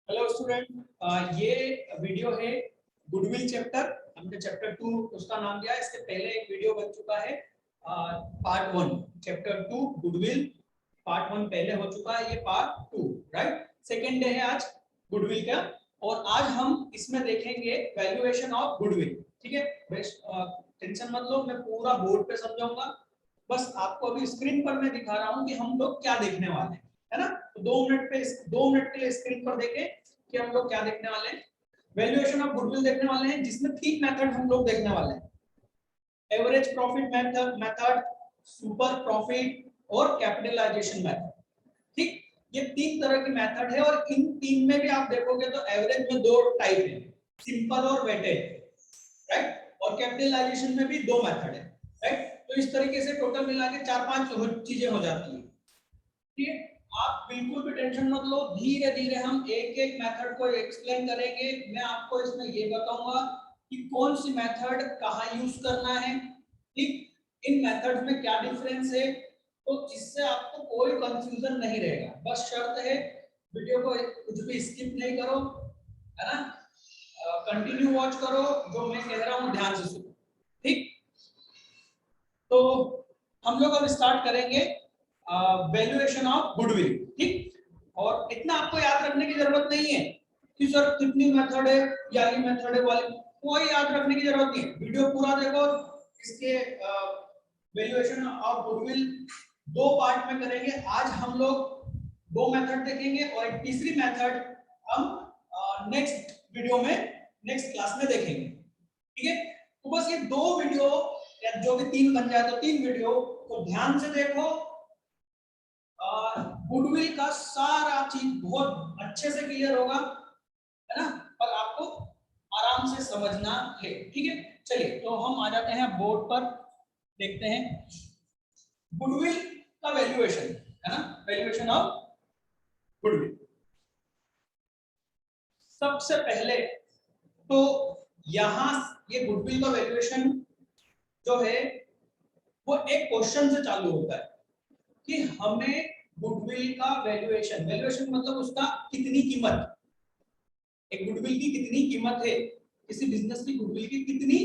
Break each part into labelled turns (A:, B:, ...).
A: Hello student, ये video है goodwill chapter. हमने चैप्टर 2 उसका नाम दिया है। इसके पहले एक वीडियो बन चुका है पार्ट 1 चैप्टर 2 गुडविल। पार्ट 1 पहले हो चुका है, ये पार्ट 2 राइट। सेकेंड डे है आज गुडविल का, और आज हम इसमें देखेंगे वैल्यूएशन ऑफ गुडविल। ठीक है, टेंशन मत लो, मैं पूरा बोर्ड पे समझाऊंगा। बस आपको अभी स्क्रीन पर मैं दिखा रहा हूँ कि हम लोग क्या देखने वाले हैं, है ना। तो 2 मिनट के लिए स्क्रीन पर देखें कि हम लोग क्या देखने वाले हैं। वैल्यूएशन ऑफ गुडविल देखने वाले हैं, जिसमें 3 मेथड हम लोग देखने वाले हैं। Average profit method, super profit और कैपिटलाइजेशन मेथड। ठीक, ये 3 तरह की मेथड है, और इन 3 में भी आप देखोगे तो एवरेज में 2 टाइप है, सिंपल और वेटेड, राइट। और कैपिटलाइजेशन में भी 2 मेथड है, राइट। तो इस तरीके से टोटल मिला के 4-5 चीजें हो जाती है। ठीक है, आप बिल्कुल भी टेंशन मत लो, धीरे धीरे हम एक एक मेथड को एक्सप्लेन करेंगे। मैं आपको इसमें ये बताऊंगा कि कौन सी मेथड कहाँ यूज करना है, ठीक, इन मेथड में क्या डिफरेंस है, तो जिससे आपको कोई कंफ्यूजन नहीं रहेगा। बस शर्त है वीडियो को कुछ भी स्किप नहीं करो, है ना, कंटिन्यू वॉच करो, जो मैं कह रहा हूँ ध्यान से सुनो। ठीक, तो हम लोग अब स्टार्ट करेंगे वैल्यूएशन ऑफ गुडविल। ठीक, और इतना आपको याद रखने की जरूरत नहीं है कि सर कितनी मेथड है या ये मेथड है वाली, कोई याद रखने की जरूरत नहीं है। वीडियो पूरा देखो। इसके वैल्यूएशन ऑफ गुडविल 2 पार्ट में करेंगे। आज हम लोग 2 मेथड देखेंगे और एक तीसरी मेथड हम नेक्स्ट वीडियो में, नेक्स्ट क्लास में देखेंगे। ठीक है, तो बस ये 2 वीडियो या जो भी 3 बन जाए तो 3 वीडियो को ध्यान से देखो। गुडविल का सारा चीज बहुत अच्छे से क्लियर होगा, है ना, पर आपको आराम से समझना है। ठीक है, चलिए तो हम आ जाते हैं बोर्ड पर, देखते हैं गुडविल का वैल्यूएशन, है ना, वैल्यूएशन ऑफ गुडविल। सबसे पहले तो यहां ये गुडविल का वैल्यूएशन जो है वो एक क्वेश्चन से चालू होता है कि हमें गुडविल का वैल्यूएशन, वैल्यूएशन मतलब उसका कितनी कीमत, एक गुडविल की कितनी कीमत है, किसी बिजनेस की गुडविल की कितनी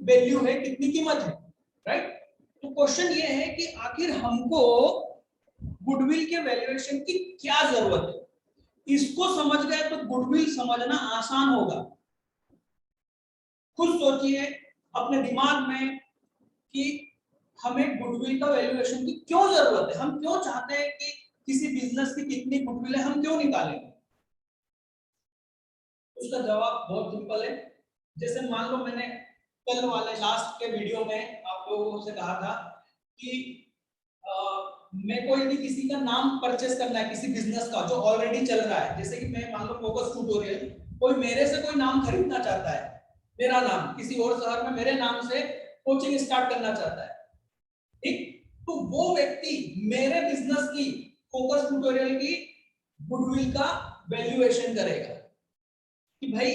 A: वैल्यू है, कितनी कीमत है, राइट। तो क्वेश्चन ये है कि आखिर हमको गुडविल के वैल्यूएशन की क्या जरूरत है। इसको समझ गए तो गुडविल समझना आसान होगा। खुद सोचिए अपने दिमाग में कि हमें गुडविल का वैल्यूएशन की क्यों जरूरत है, हम क्यों चाहते हैं कि किसी बिजनेस की कितनी गुडविल है हम क्यों निकालेंगे। उसका जवाब बहुत सिंपल है। जैसे मान लो मैंने कल वाले लास्ट के वीडियो में आप लोगों से कहा था कि मैं कोई भी किसी का नाम परचेस करना है, किसी बिजनेस का जो ऑलरेडी चल रहा है। जैसे कि मैं मान लो फोकस ट्यूटोरियल, कोई मेरे से कोई नाम खरीदना चाहता है, मेरा नाम किसी और शहर में मेरे नाम से कोचिंग स्टार्ट करना चाहता है, ठीक, तो वो व्यक्ति मेरे बिजनेस की, फोकस ट्यूटोरियल की गुडविल का वैल्यूएशन करेगा कि भाई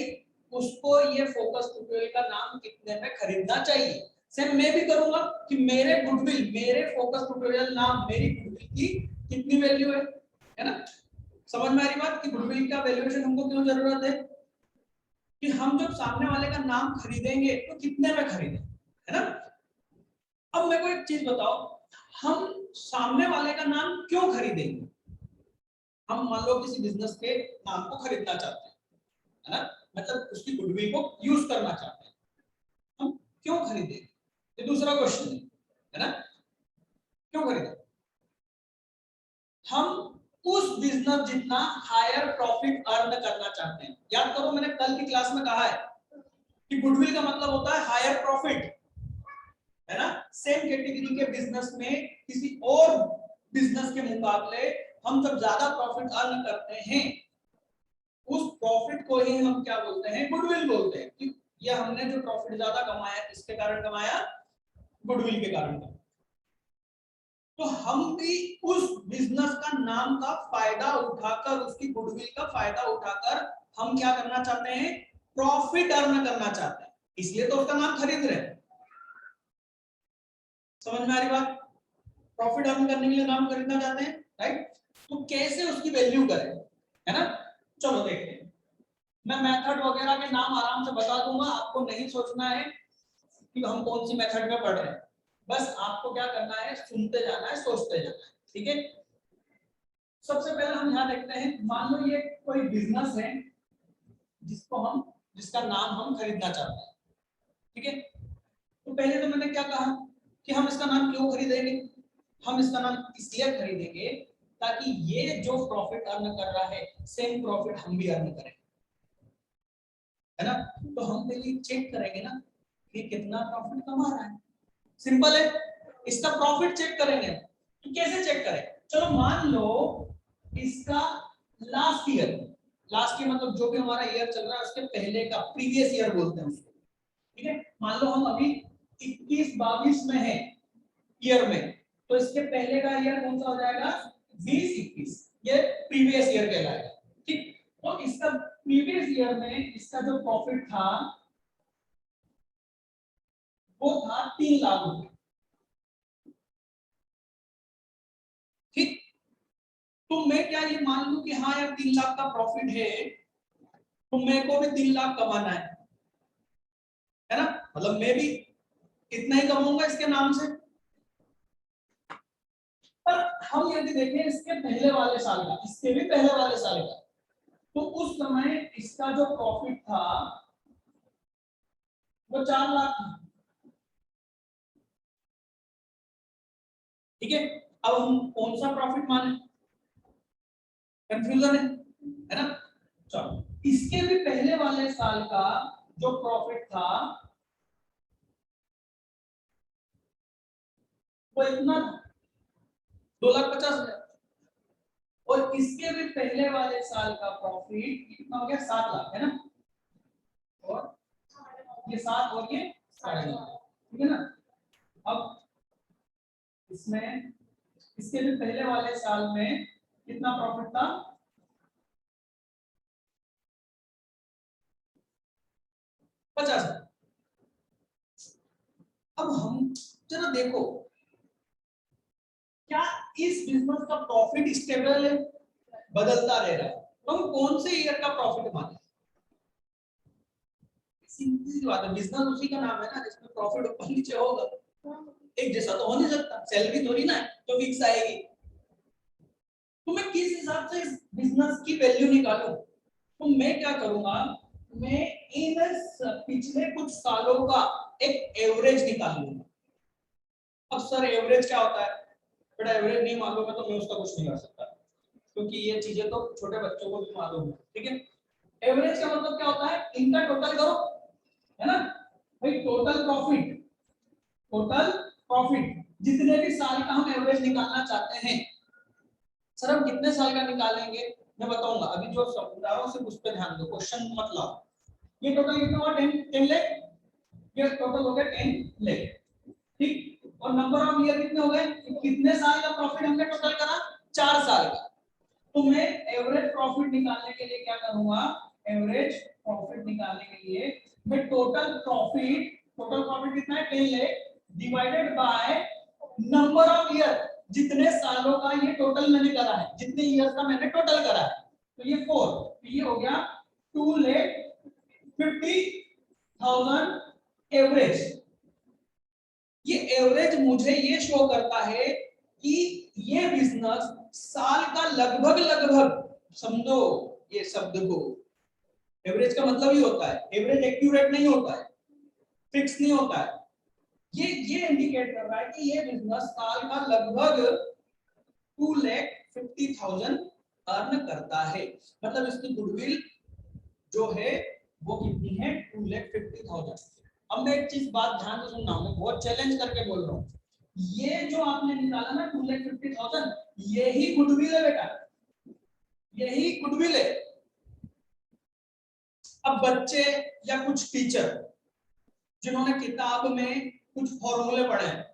A: उसको ये फोकस ट्यूटोरियल का नाम कितने में खरीदना चाहिए। सेम मैं भी करूंगा कि मेरे गुडविल, मेरे फोकस ट्यूटोरियल नाम, मेरी गुडविल की कितनी वैल्यू है ना। समझ में आ रही बात कि गुडविल का वैल्यूएशन हमको क्यों जरूरत है, कि हम जब सामने वाले का नाम खरीदेंगे तो कितने में खरीदें, है ना। अब मेरे को एक चीज बताओ, हम सामने वाले का नाम क्यों खरीदेंगे। हम मान लो किसी बिजनेस के नाम को खरीदना चाहते हैं, है ना, मतलब उसकी गुडविल को यूज करना चाहते हैं, हम क्यों खरीदेंगे, ये दूसरा क्वेश्चन है ना। क्यों खरीदें, हम उस बिजनेस जितना हायर प्रॉफिट अर्न करना चाहते हैं। याद करो मैंने कल की क्लास में कहा है कि गुडविल का मतलब होता है हायर प्रॉफिट, है ना। सेम कैटेगरी के बिजनेस में किसी और बिजनेस के मुकाबले हम जब ज्यादा प्रॉफिट अर्न करते हैं, उस प्रॉफिट को ही हम क्या बोलते हैं, गुडविल बोलते हैं। कि ये हमने जो प्रॉफिट ज्यादा कमाया किसके कारण कमाया, गुडविल के कारण कमाया। तो हम भी उस बिजनेस का नाम का फायदा उठाकर, उसकी गुडविल का फायदा उठाकर हम क्या करना चाहते हैं, प्रॉफिट अर्न करना चाहते हैं, इसलिए तो उसका नाम खरीद रहे हैं। समझ में आ रही बात, प्रॉफिट अर्न करने के लिए नाम खरीदना चाहते हैं, राइट। तो कैसे उसकी वैल्यू करें, है ना। चलो देखते हैं। मैं मेथड वगैरह के नाम आराम से बता दूंगा, आपको नहीं सोचना है कि हम कौन सी मेथड में पढ़ रहे हैं, बस आपको क्या करना है, सुनते जाना है, सोचते जाना है, ठीक है। सबसे पहले हम यहाँ देखते हैं, मान लो ये कोई बिजनेस है जिसका नाम हम खरीदना चाहते हैं, ठीक है। तो पहले तो मैंने क्या कहा कि हम इसका नाम क्यों खरीदेंगे, हम इसका नाम इसलिए खरीदेंगे ताकि ये जो प्रॉफिट अर्न कर रहा है सेम प्रॉफिट हम भी अर्न करें, है ना। तो हम पहले चेक करेंगे ना कि कितना प्रॉफिट कमा रहा है, सिंपल है, इसका प्रॉफिट चेक करेंगे। तो कैसे चेक करें, चलो मान लो इसका लास्ट ईयर मतलब जो भी हमारा ईयर चल रहा है उसके पहले का, प्रीवियस ईयर बोलते हैं उसको, ठीक है। मान लो हम अभी 21-22 में है ईयर में, तो इसके पहले का ईयर कौन सा हो जाएगा, 20-21, ये प्रीवियस ईयर कहलाएगा, ठीक। तो इसका प्रीवियस ईयर में इसका जो प्रॉफिट था वो था 3 लाख रुपए, ठीक। तो मैं क्या ये मान लूं कि हाँ यार 3 लाख का प्रॉफिट है, तो मेरे को भी 3 लाख कमाना है ना, मतलब मैं भी इतना ही कमाऊंगा इसके नाम से। पर हम यदि देखें इसके पहले वाले साल का, इसके भी पहले वाले साल का, तो उस समय इसका जो प्रॉफिट था वो 4 लाख था, ठीक है। अब हम कौन सा प्रॉफिट माने, कंफ्यूजन है ना। चलो इसके भी पहले वाले साल का जो प्रॉफिट था वो इतना था, 2,50,000, और इसके भी पहले वाले साल का प्रॉफिट कितना हो गया, 7 लाख, है ना। और ये 7 और ये 9.5, ठीक है ना। अब इसमें इसके भी पहले वाले साल में कितना प्रॉफिट था, 50,000। अब हम जरा देखो क्या इस बिजनेस का प्रॉफिट स्टेबल है, बदलता रह रहा है, तो हम कौन से ईयर का प्रॉफिट माने, सिंपल सी बात है, बिजनेस उसी का नाम है ना जिसमें प्रॉफिट ऊपर नीचे होगा, एक जैसा तो हो नहीं सकता, सैलरी थोड़ी ना है तो फिक्स आएगी। तो मैं किस हिसाब से इस बिजनेस की वैल्यू निकालूं, तो मैं क्या करूंगा, मैं इन पिछले कुछ सालों का एक एवरेज निकालूंगा। अब सर एवरेज क्या होता है, बेटा एवरेज नहीं मालूम है तो मैं उसका कुछ नहीं कर सकता, क्योंकि ये चीजें तो छोटे बच्चों को भी मालूम है, ठीक है। एवरेज का मतलब क्या होता है, इनका टोटल करो, है ना भाई, टोटल प्रॉफिट जितने भी साल का हम एवरेज निकालना चाहते हैं, सर हम कितने साल का निकालेंगे मैं बताऊंगा, अभी जो समझाओ सिर्फ उस पर ध्यान दो, क्वेश्चन मत लाओ। ये टोटल कितना हुआ, 10 लाख, ये टोटल हो गया 10 लाख, ठीक। और नंबर ऑफ ईयर कितने हो गए, कितने साल का प्रॉफिट हमने टोटल करा, 4 साल का। तो मैं एवरेज प्रॉफिट निकालने के लिए क्या करूंगा, एवरेज प्रॉफिट निकालने के लिए मैं टोटल प्रॉफिट कितना है, 10 lakh divided by number of year, जितने सालों का ये टोटल मैंने करा है, जितने ईयर्स का मैंने टोटल करा है, तो ये 4, तो ये हो गया 2,50,000 एवरेज। ये एवरेज मुझे ये शो करता है कि ये बिजनेस साल का लगभग लगभग, समझो ये शब्द को, एवरेज का मतलब ही होता है, एवरेज एक्यूरेट नहीं होता है, फिक्स नहीं होता है, ये इंडिकेट कर रहा है कि ये बिजनेस साल का लगभग 2,50,000 अर्न करता है, मतलब इसकी गुडविल जो है वो कितनी है, 2,50,000। अब मैं एक चीज बात ध्यान से सुनना, मैं बहुत चैलेंज करके बोल रहा हूँ, ये जो आपने निकाला ना 2,50,000, यही गुडविल है बेटा, यही गुडविल है। अब बच्चे या कुछ टीचर जिन्होंने किताब में कुछ फॉर्मूले पढ़े हैं,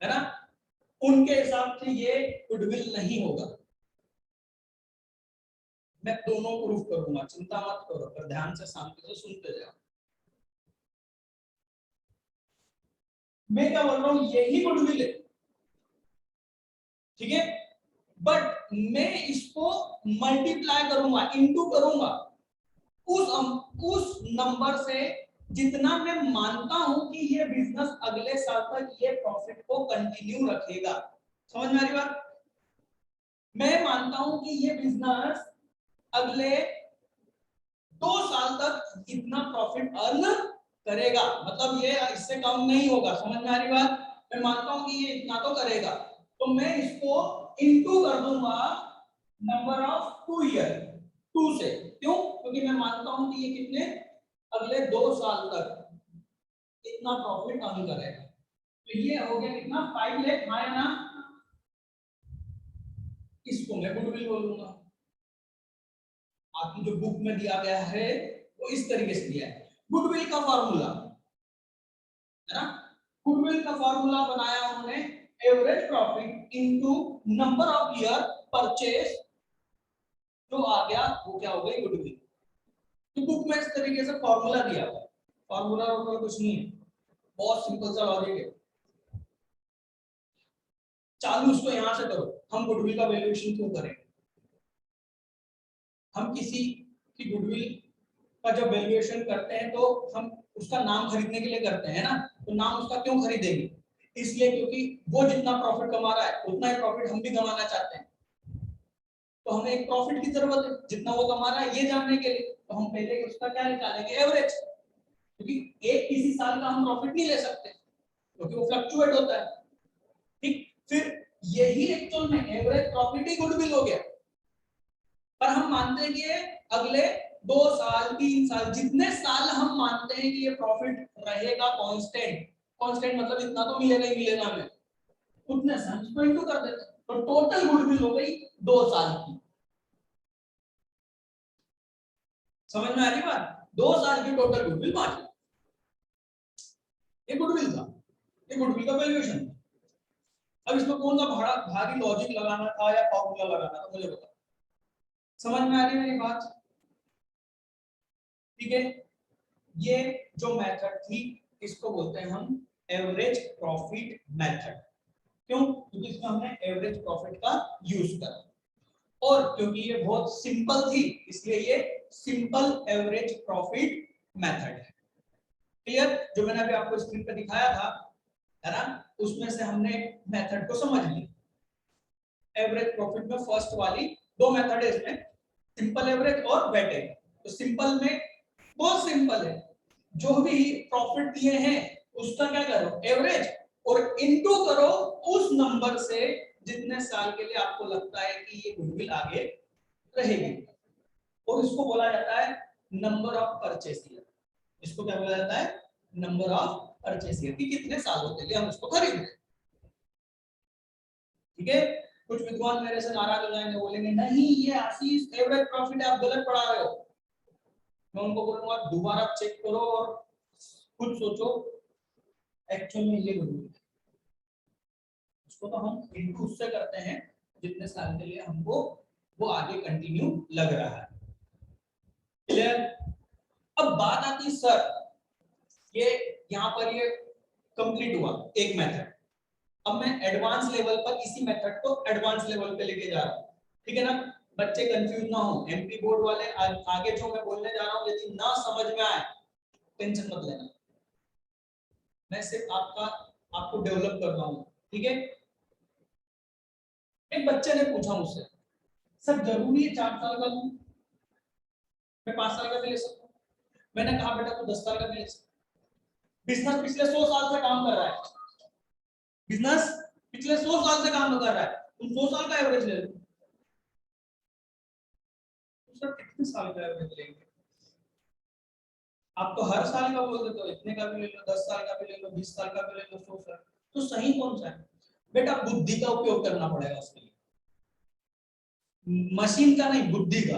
A: है ना, उनके हिसाब से ये गुडविल नहीं होगा। मैं दोनों प्रूफ करूंगा, चिंता मत करो, पर ध्यान से शांति से सुनते जाओ। मैं क्या बोल रहा हूं, यही गुडविल है, ठीक है। बट मैं इसको मल्टीप्लाई करूंगा, इनटू करूंगा उस नंबर से जितना मैं मानता हूं कि ये बिजनेस अगले साल तक ये प्रॉफिट को कंटिन्यू रखेगा। समझ में आ रही बात? मैं मानता हूं कि ये बिजनेस अगले 2 साल तक इतना प्रॉफिट अर्न करेगा, मतलब ये इससे कम नहीं होगा। समझ में आ रही बात? मैं मानता हूं कि ये इतना तो करेगा, तो मैं इसको इनटू कर दूंगा नंबर ऑफ 2 ईयर, 2 से। क्यों? क्योंकि मैं मानता हूं कि ये कितने अगले 2 साल तक इतना प्रॉफिट अर्न करेगा। तो ये हो गया कितना 5 लाख, हाँ या ना? इसको मैं गुडविल बोलूंगा। आपकी जो बुक में दिया गया है वो इस तरीके से दिया है। गुडविल का फॉर्मूला है ना, गुडविल का फॉर्मूला बनाया उन्होंने average profit into number of year purchase, जो आ गया वो क्या हो गई गुडविल। तो बुक में इस तरीके से फॉर्मूला दिया हुआ है, फॉर्मूला और कुछ नहीं है, बहुत सिंपल सा लॉजिक है। चालू उसको यहां से करो, हम गुडविल का वैल्यूएशन क्यों करें? हम किसी की गुडविल का जब वैल्यूएशन करते हैं तो हम उसका नाम खरीदने के लिए करते हैं ना, तो नाम उसका क्यों खरीदेंगे? इसलिए क्योंकि वो जितना प्रॉफिट कमा रहा है उतना ही प्रॉफिट हम भी कमाना चाहते हैं, तो हमें एक प्रॉफिट की जरूरत है जितना वो कमा रहा है ये जानने के लिए। तो हम पहले उसका क्या निकालेंगे? एवरेज, क्योंकि एक किसी साल का हम प्रॉफिट नहीं ले सकते क्योंकि वो फ्लक्चुएट होता है। ठीक, फिर यही एक्चुअल में एवरेज प्रॉफिट ही गुडविल हो गया, पर हम मानते हैं कि अगले 2 साल 3 साल जितने साल हम मानते हैं कि ये प्रॉफिट रहेगा कांस्टेंट, कांस्टेंट मतलब इतना तो मिलेगा ही मिलेगा हमें, उतने से हम इसको इनटू कर देते हैं, तो टोटल गुडविल हो गई 2 साल की। समझ में आ रही बात? 2 साल की टोटल गुडविल 5 लाख, ये गुडविल था, ये गुडविल का वैल्यूएशन था। अब इसमें कौन सा भारी लॉजिक लगाना था या फॉर्मूला लगाना था मुझे बताओ। समझ में आ रही है मेरी बात? ठीक है, ये जो मेथड थी इसको बोलते हैं हम एवरेज प्रॉफिट मेथड। क्यों? क्योंकि इसमें हमने एवरेज प्रॉफिट का यूज करा, और क्योंकि ये बहुत सिंपल थी इसलिए ये सिंपल एवरेज प्रॉफिट मेथड है। क्लियर? जो मैंने अभी आपको स्क्रीन पे दिखाया था है ना, उसमें से हमने मेथड को समझ लिया। एवरेज प्रॉफिट में फर्स्ट वाली 2 मेथड है इसमें, सिंपल एवरेज और वेटेड। तो सिंपल में बहुत सिंपल है, जो भी प्रॉफिट दिए हैं उसका क्या करो एवरेज, और इनटू करो उस नंबर से जितने साल के लिए आपको लगता है कि ये गुडविल आगे रहेगी, और इसको बोला जाता है नंबर ऑफ परचेस ईयर। इसको क्या बोला जाता है? नंबर ऑफ परचेस ईयर, कि कितने सालों के लिए हम इसको खरीद रहे हैं। ठीक है, कुछ विद्वान मेरे से नाराज हो जाएंगे, बोलेंगे नहीं ये आशीष एवरेज प्रॉफिट है, आप गलत पढ़ा रहे हो। मैं उनको बोलूंगा दोबारा चेक करो और खुद सोचो एक्चुअल में ये गुडविल है। उसको तो हम इनटू उससे करते हैं जितने साल के लिए हमको वो आगे कंटिन्यू लग रहा है। क्लियर? अब बात आती है सर, ये यहाँ पर ये कंप्लीट हुआ एक मेथड, अब मैं एडवांस लेवल पर इसी मेथड को एडवांस लेवल पे लेके जा रहा हूँ। ठीक है ना, बच्चे कंफ्यूज ना हो, एमपी बोर्ड वाले आगे जो मैं बोलने जा रहा हूँ यदि ना समझ में आए टेंशन मत लेना, मैं सिर्फ आपको डेवलप कर रहा हूँ। ठीक है, एक बच्चे ने पूछा मुझसे सर जरूरी है 4 साल का लूं, मैं 5 साल का भी ले सकता हूँ? मैंने कहा बेटा तू 10 साल का भी ले सकता, बिजनेस पिछले 100 साल से काम कर रहा है, बिजनेस पिछले 100 साल से काम कर रहा है, तुम 100 साल का एवरेज ले लो। सर कितने साल का एवरेज लेंगे? आप तो हर साल का बोल देते हो, इतने का भी ले लो, 10 साल का भी ले लो, 20 साल का भी ले लो, 100 साल, तो सही कौन सा है? बेटा बुद्धि का उपयोग करना पड़ेगा उसके लिए, मशीन का नहीं, बुद्धि का।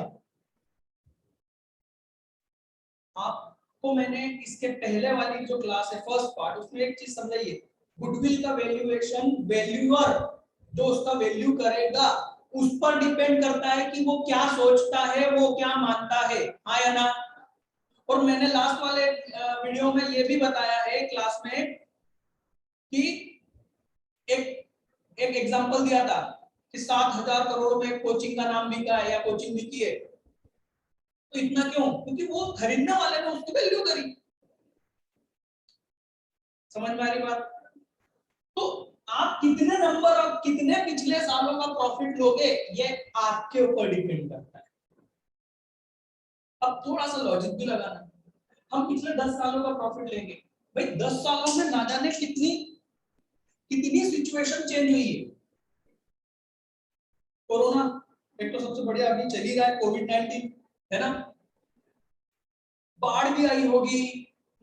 A: आपको मैंने इसके पहले वाली जो क्लास है फर्स्ट पार्ट, उसमें एक चीज समझाइए, गुडविल का वैल्यूएशन वैल्यूअर जो उसका वैल्यू करेगा उस पर डिपेंड करता है कि वो क्या सोचता है, वो क्या मानता है, हाँ या ना? और मैंने लास्ट वाले वीडियो में ये भी बताया है क्लास में कि एक एग्जांपल दिया था कि 7,000 करोड़ में कोचिंग का नाम बिका है या कोचिंग बिकी है, तो इतना क्यों? क्योंकि वो खरीदने वाले ने उसकी वैल्यू करी। समझ में आ रही बात? तो आप कितने नंबर और कितने पिछले सालों का प्रॉफिट लोगे, ये आपके ऊपर डिपेंड करता है। अब थोड़ा सा लॉजिक भी लगाना, हम पिछले 10 सालों का प्रॉफिट लेंगे, भाई 10 सालों में ना जाने कितनी कितनी सिचुएशन चेंज हुई है। कोरोना एक तो सबसे बढ़िया अभी चल ही रहा है, कोविड-19 है ना, बाढ़ भी आई होगी,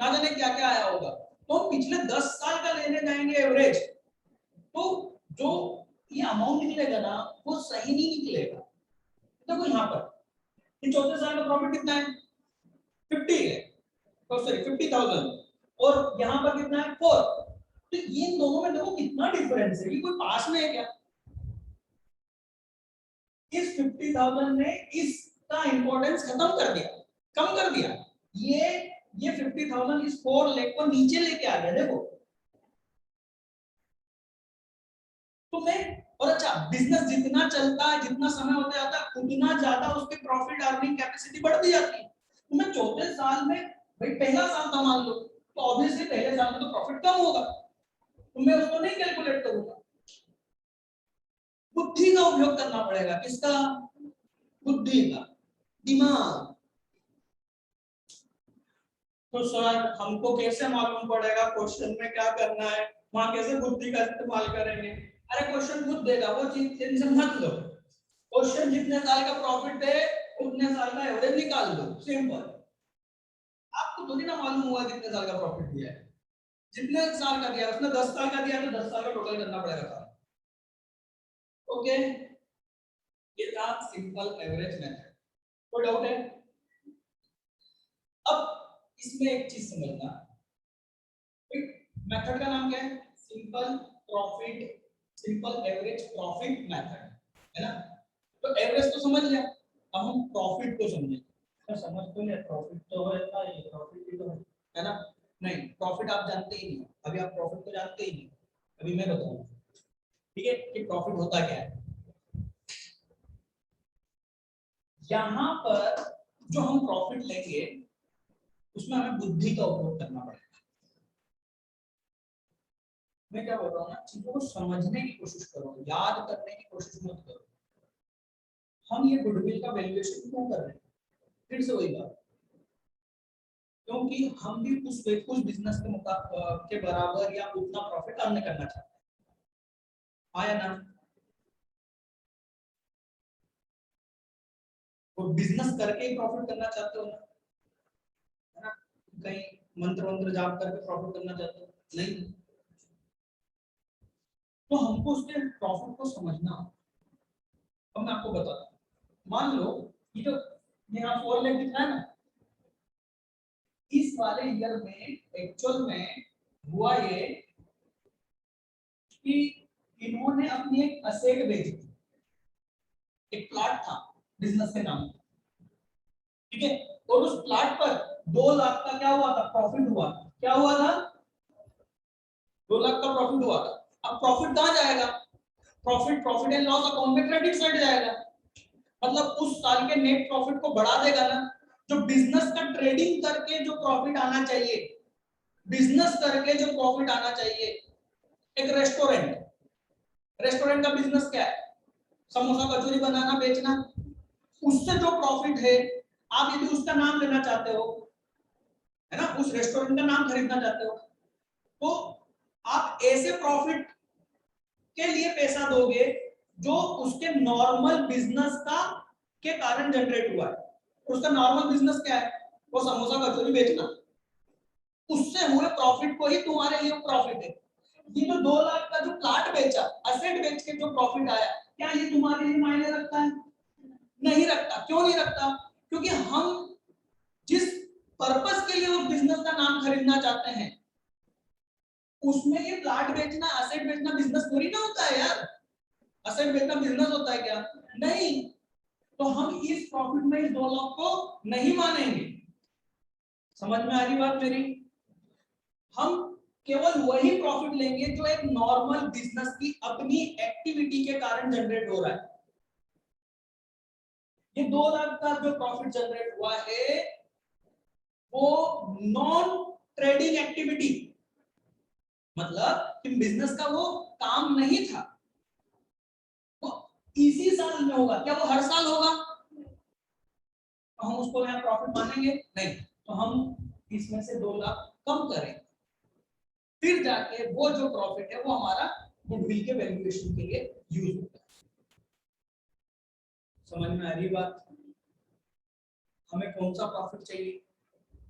A: ना जाने क्या क्या आया होगा। तो पिछले 10 साल का लेने जाएंगे एवरेज, तो जो ये अमाउंट निकलेगा ना वो सही नहीं निकलेगा। देखो यहाँ पर चौथे साल का प्रॉफिट कितना है, 50 है, सॉरी 50,000, और यहाँ पर कितना है 4। तो ये दोनों में देखो कितना डिफरेंस है, ये कोई पास में है क्या? इस 50,000 ने इसका इंपॉर्टेंस खत्म कर दिया, कम कर दिया। ये 50,000 इस 4 लाख को नीचे लेके आ गया। देखो तो मैं, और अच्छा बिजनेस जितना चलता है, जितना समय होता जाता है, उतना ज्यादा उसकी प्रॉफिट अर्निंग कैपेसिटी बढ़ती जाती है। तो मैं चौथे साल में, भाई पहला साल था मान लो, तो ऑब्वियसली पहले साल में तो प्रॉफिट कम होगा, तो मैं उसको नहीं कैलकुलेट करूंगा। बुद्धि का उपयोग करना पड़ेगा। किसका? बुद्धि का, दिमाग। तो सर हमको कैसे मालूम पड़ेगा क्वेश्चन में क्या करना है, वहां कैसे बुद्धि का इस्तेमाल करेंगे? अरे क्वेश्चन खुद देगा, वो चीज टेंशन मत लो। क्वेश्चन जितने साल का प्रॉफिट है उतने साल का एवरेज निकाल लो, सिंपल। आपको थोड़ी ना मालूम हुआ कितने साल का प्रॉफिट दिया है, जितने साल का दिया उसने 10 साल का दिया तो 10 साल का टोटल करना पड़ेगा सारा। ओके, ये था सिंपल एवरेज मेथड। कोई डाउट है? अब इसमें एक चीज समझना, मेथड का नाम क्या है? Simple profit, simple average profit method, है ना? तो एवरेज तो समझ लिया, अब हम प्रॉफिट को समझेंगे। तो समझ तो लिया, प्रॉफिट तो है, ये प्रॉफिट भी तो है ना? नहीं, प्रॉफिट आप जानते ही नहीं, अभी आप प्रॉफिट को जानते ही नहीं, अभी मैं बताऊंगा, ठीक है, कि प्रॉफिट होता क्या है। यहाँ पर जो हम प्रॉफिट लेंगे उसमें हमें बुद्धि का उपयोग करना पड़ेगा। मैं क्या बोल रहा हूँ ना, चीजों को समझने की कोशिश करो, याद करने की कोशिश मत करो। हम ये गुडविल का वैल्यूएशन क्यों कर रहे हैं? फिर से वही बात, क्योंकि हम भी कुछ बिजनेस के बराबर या उतना प्रॉफिट अर्न करना चाहते हैं, आया ना? वो बिजनेस करके ही प्रॉफिट करना चाहते हो ना, है ना? कहीं मंत्र मंत्र जाप करके प्रॉफिट करना चाहते हो? नहीं। तो हमको उसके प्रॉफिट को समझना। अब मैं आपको बताता हूँ, मान लो ये जो यहाँ 4 लाख दिख रहा है ना, इस वाले ईयर में एक्चुअल में हुआ ये कि इन्होंने अपनी एक असेट बेची थी, एक प्लाट था बिजनेस के नाम पे, ठीक है, और उस प्लाट पर 2 लाख का क्या हुआ था? प्रॉफिट हुआ। क्या हुआ था? 2 लाख का प्रॉफिट हुआ था। अब प्रॉफिट कहाँ जाएगा? प्रॉफिट एंड लॉस अकाउंट में क्रेडिट साइड जाएगा, मतलब उस साल के नेट प्रॉफिट को बढ़ा देगा ना। जो बिजनेस का ट्रेडिंग करके जो प्रॉफिट आना चाहिए, बिजनेस करके जो प्रॉफिट आना चाहिए, एक रेस्टोरेंट का बिजनेस क्या है? समोसा कचौरी बनाना, बेचना। उससे जो प्रॉफिट है, आप यदि उसका नाम लेना चाहते हो, है ना, उस रेस्टोरेंट का नाम खरीदना चाहते हो, तो आप ऐसे प्रॉफिट के लिए पैसा दोगे जो उसके नॉर्मल बिजनेस का के कारण जनरेट हुआ है। उसका नॉर्मल बिजनेस क्या है? वो समोसा कचौरी बेचना। उससे हुए प्रॉफिट को ही तुम्हारे लिए प्रॉफिट है। ये जो 2 लाख का जो प्लाट बेचा, असेट बेच के जो प्रॉफिट आया, क्या ये तुम्हारे लिए मायने रखता है? नहीं रखता। क्यों नहीं रखता? क्योंकि हम जिस पर्पस के लिए उस बिजनेस का नाम खरीदना चाहते हैं, उसमें ये प्लाट बेचना, असेट बेचना बिजनेस थोड़ी ना होता है यार। असेट बेचना बिजनेस होता है क्या? नहीं। तो हम इस प्रॉफिट में इस 2 लाख को नहीं मानेंगे। समझ में आ रही बात मेरी? हम केवल वही प्रॉफिट लेंगे जो एक नॉर्मल बिजनेस की अपनी एक्टिविटी के कारण जनरेट हो रहा है। ये 2 लाख का जो प्रॉफिट जनरेट हुआ है वो नॉन ट्रेडिंग एक्टिविटी, मतलब कि बिजनेस का वो काम नहीं था, तो इसी साल में होगा। क्या वो हर साल होगा? तो हम उसको यहाँ प्रॉफिट मानेंगे नहीं, तो हम इसमें से 2 लाख कम करेंगे, फिर जाके वो जो प्रॉफिट है वो हमारा गुडविल के वैल्यूएशन के लिए यूज होता है। समझ में आ रही बात? हमें कौन सा प्रॉफिट चाहिए?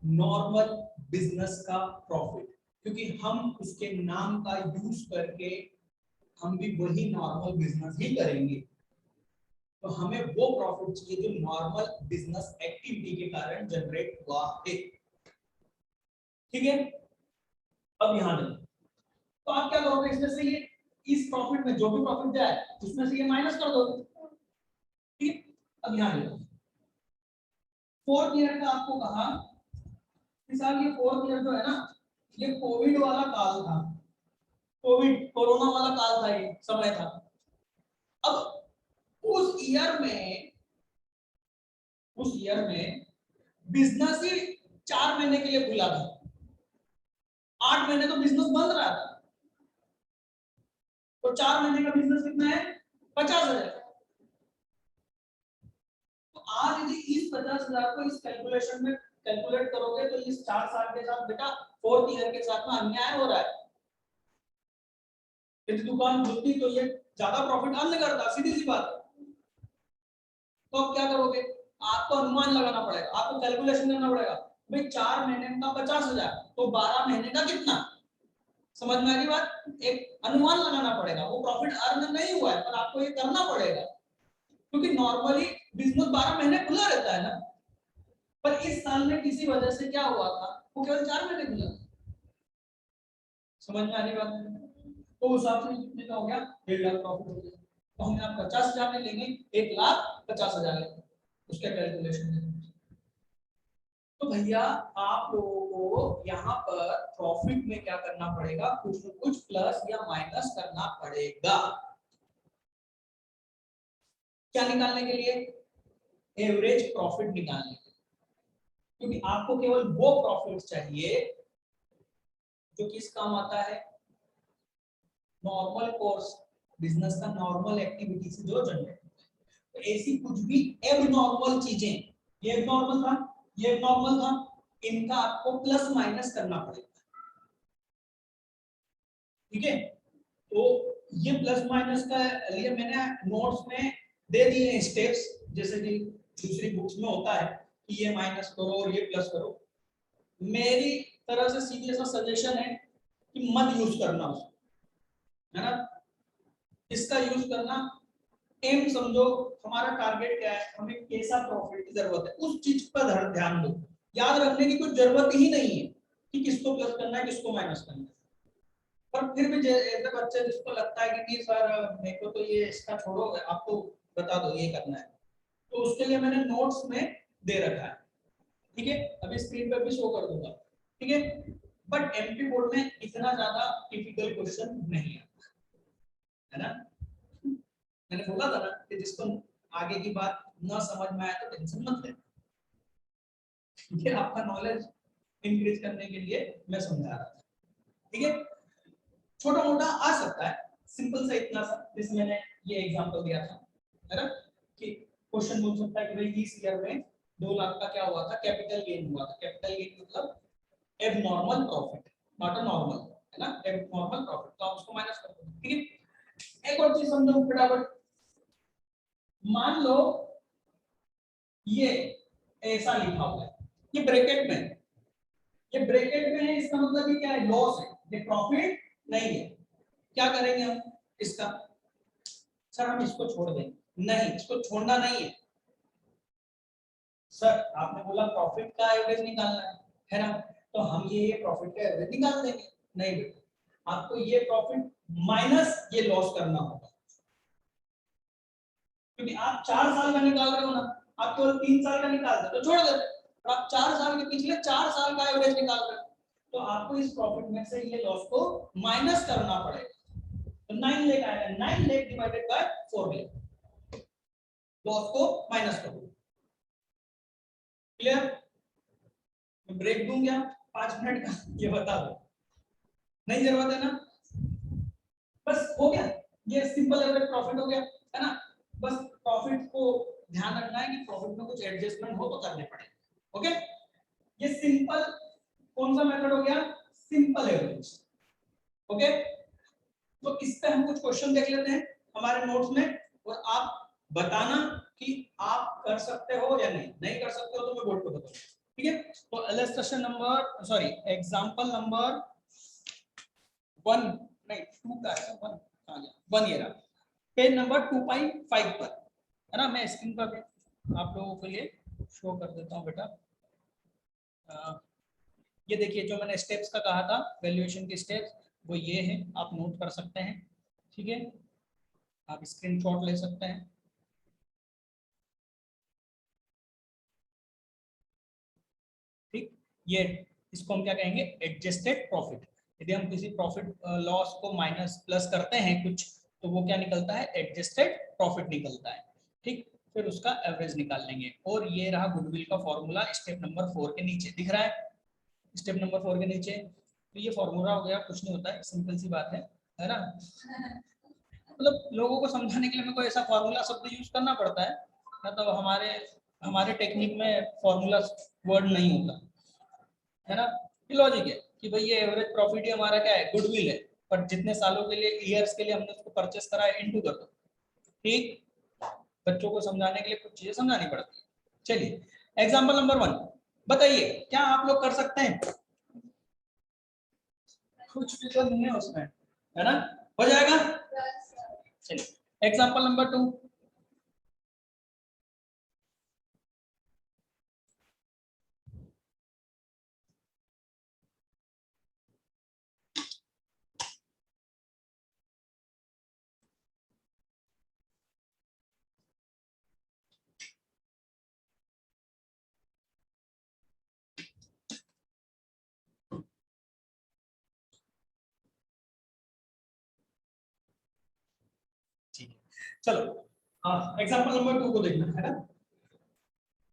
A: नॉर्मल बिजनेस का प्रॉफिट, क्योंकि हम उसके नाम का यूज करके हम भी वही नॉर्मल बिजनेस ही करेंगे, तो हमें वो प्रॉफिट चाहिए जो नॉर्मल बिजनेस एक्टिविटी के कारण जनरेट हुआ है। ठीक है, अब यहां देखो, तो आप क्या करोगे, इसमें से ये इस प्रॉफिट में जो भी प्रॉफिट दिया है उसमें से ये माइनस कर दोगे। ठीक, अब यहां देखो, 4th ईयर का आपको कहा कि साहब ये 4th ईयर जो है ना, ये कोविड वाला काल था, कोविड कोरोना वाला काल था, ये समय था। अब उस ईयर में बिजनेस ही 4 महीने के लिए खुला था, 8 महीने तो बिजनेस बंद रहा था, तो 4 महीने का बिजनेस कितना है? 50,000। तो आज यदि इस 50,000 को इस कैलकुलेशन में कैलकुलेट करोगे तो इस 4 साल के साथ बेटा 4th ईयर के साथ में अन्याय हो रहा है। यदि दुकान खुलती तो ये ज्यादा प्रॉफिट अर्न करता, सीधी सी बात है। तो अब क्या करोगे, आपको अनुमान लगाना पड़ेगा, आपको कैलकुलेशन करना पड़ेगा। भाई 4 महीने का 50,000 तो 12 महीने का कितना? समझ में आ रही बात? एक अनुमान लगाना पड़ेगा। वो प्रॉफिट अर्न नहीं हुआ है पर आपको ये करना पड़ेगा, क्योंकि नॉर्मली बिजनेस 12 महीने खुला रहता है ना, पर इस साल में किसी वजह से क्या हुआ था, वो केवल 4 महीने खुला। समझ में आ रही बात? तो उस हिसाब से कितने का हो गया? 1.5 लाख प्रॉफिट हो गया। तो हम यहाँ 50,000 में लेंगे, 1,50,000 लेंगे, उसका कैलकुलेशन देंगे। तो भैया आप लोगों को यहाँ पर प्रॉफिट में क्या करना पड़ेगा, कुछ न कुछ प्लस या माइनस करना पड़ेगा। क्या निकालने के लिए? एवरेज प्रॉफिट निकालने के लिए, क्योंकि आपको केवल वो प्रॉफिट चाहिए जो किस काम आता है, नॉर्मल कोर्स बिजनेस का नॉर्मल एक्टिविटी से जो जनरेट होता है। तो ऐसी कुछ भी एबनॉर्मल चीजें, ये एबनॉर्मल था, ये एबनॉर्मल था, इनका आपको प्लस माइनस करना पड़ेगा। ठीक है, तो ये प्लस माइनस का लिए मैंने नोट्स में दे दिए हैं स्टेप्स, जैसे कि दूसरी बुक्स में होता है कि ये माइनस करो और ये प्लस करो। मेरी तरह से सीधे सा सजेशन है कि मत यूज करना उसको, है ना। इसका यूज करना, एम समझो, हमारा टारगेट क्या है, हमें कैसा प्रॉफिट की जरूरत है, उस चीज पर ध्यान दो। याद रखने की कोई जरूरत ही नहीं है कि किसको प्लस करना है किसको माइनस करना है। पर फिर भी ऐसे बच्चे जिसको लगता है कि नहीं सर मेरे को तो ये इसका छोड़ो, आपको बता दो ये करना है, तो उसके लिए मैंने नोट्स में दे रखा है। ठीक है, अभी स्क्रीन पर भी शो कर दूंगा। ठीक है, बट एमपी बोर्ड में इतना ज्यादा टिपिकल क्वेश्चन नहीं आता है ना। मैंने बोला था ना कि जिसको आगे की बात ना समझ में आए तो टेंशन मत लेना, ये आपका नॉलेज इंक्रीज करने के लिए मैं समझा रहा था। ठीक है, छोटा मोटा आ सकता है, सिंपल सा इतना सा, जिसमें मैंने ये एग्जांपल दिया था, है ना, कि क्वेश्चन बोल सकता है कि भाई इस ईयर में 2 लाख का क्या हुआ था, कैपिटल गेन हुआ था। कैपिटल गेन मतलब abnormal profit, not a normal, है ना, एबनॉर्मल प्रॉफिट, तो आप उसको माइनस कर दो। ठीक है, एक और चीज समझो फटाफट। मान लो ये ऐसा लिखा हुआ है, ये ब्रैकेट में, ये ब्रैकेट में है, इसका मतलब ये क्या है, लॉस है, ये प्रॉफिट नहीं है। क्या करेंगे हम इसका? सर हम इसको छोड़ देंगे। नहीं, इसको छोड़ना नहीं है सर, आपने बोला प्रॉफिट का एवरेज निकालना है ना, तो हम ये प्रॉफिट का एवरेज निकाल देंगे। नहीं बेटा, आपको ये प्रॉफिट माइनस ये लॉस करना होगा, क्योंकि आप 4 साल का निकाल रहे हो ना, आप केवल 3 साल का निकाल दे तो छोड़ देते, और आप 4 साल के पिछले 4 साल का एवरेज निकाल रहे हो, तो आपको इस प्रॉफिट में से ये लॉस को माइनस करना पड़ेगा। तो 9 लाख आएगा, 9 lakh divided by 4 lakh, loss को माइनस करो। क्लियर? मैं ब्रेक दूं क्या 5 मिनट का, ये बता दो, नहीं जरूरत है ना? बस हो गया, ये सिंपल एवरेज प्रॉफिट हो गया, है ना? बस प्रॉफिट को ध्यान रखना है कि प्रॉफिट में कुछ एडजस्टमेंट हो तो करने पड़े। ओके, ये सिंपल कौन सा मेथड हो गया? Simple average. ओके, तो इस पे हम कुछ क्वेश्चन देख लेते हैं हमारे नोट्स में, और आप बताना कि आप कर सकते हो या नहीं। नहीं कर सकते हो तो मैं बोर्ड पे बताऊंगा, ठीक है? तो illustration number, sorry, example number 1 नहीं 2 का है, 1 आ गया, 1 ये रहा, पेज नंबर 2.5 पर, है ना? मैं स्क्रीन पर आप लोगों के लिए शो कर देता हूं बेटा। ये देखिए, जो मैंने स्टेप्स का कहा था, वैल्यूएशन के स्टेप्स, वो ये है, आप नोट कर सकते हैं, ठीक है? आप स्क्रीनशॉट ले सकते हैं। ठीक, ये इसको हम क्या कहेंगे? Adjusted profit. यदि हम किसी प्रॉफिट लॉस को माइनस प्लस करते हैं कुछ, तो वो क्या निकलता है? एडजस्टेड प्रॉफिट निकलता है। ठीक, फिर उसका एवरेज निकाल लेंगे। और ये रहा गुडविल का फॉर्मूला, स्टेप नंबर 4 के नीचे दिख रहा है, स्टेप नंबर 4 के नीचे। तो ये फॉर्मूला हो गया, कुछ नहीं होता है, सिंपल सी बात है ना? मतलब लोगों को समझाने के लिए मेरे को ऐसा फॉर्मूला शब्द यूज करना पड़ता है, मतलब हमारे हमारे टेक्निक में फॉर्मूला वर्ड नहीं होता, है ना? ये लॉजिक है कि भाई ये एवरेज प्रॉफिट ही हमारा क्या है? गुडविल है, पर जितने सालों के लिए, ईयर्स के लिए हमने उसको परचेस करा है, इनटू कर दो। ठीक, बच्चों को समझाने के लिए कुछ चीजें समझानी पड़ती है। चलिए, एग्जांपल नंबर 1 बताइए, क्या आप लोग कर सकते हैं? कुछ भी तो नहीं है उसमें, है ना? हो जाएगा? चलिए, एग्जांपल नंबर 2। ठीक है, चलो, एग्जांपल नंबर 2 को देखना है ना?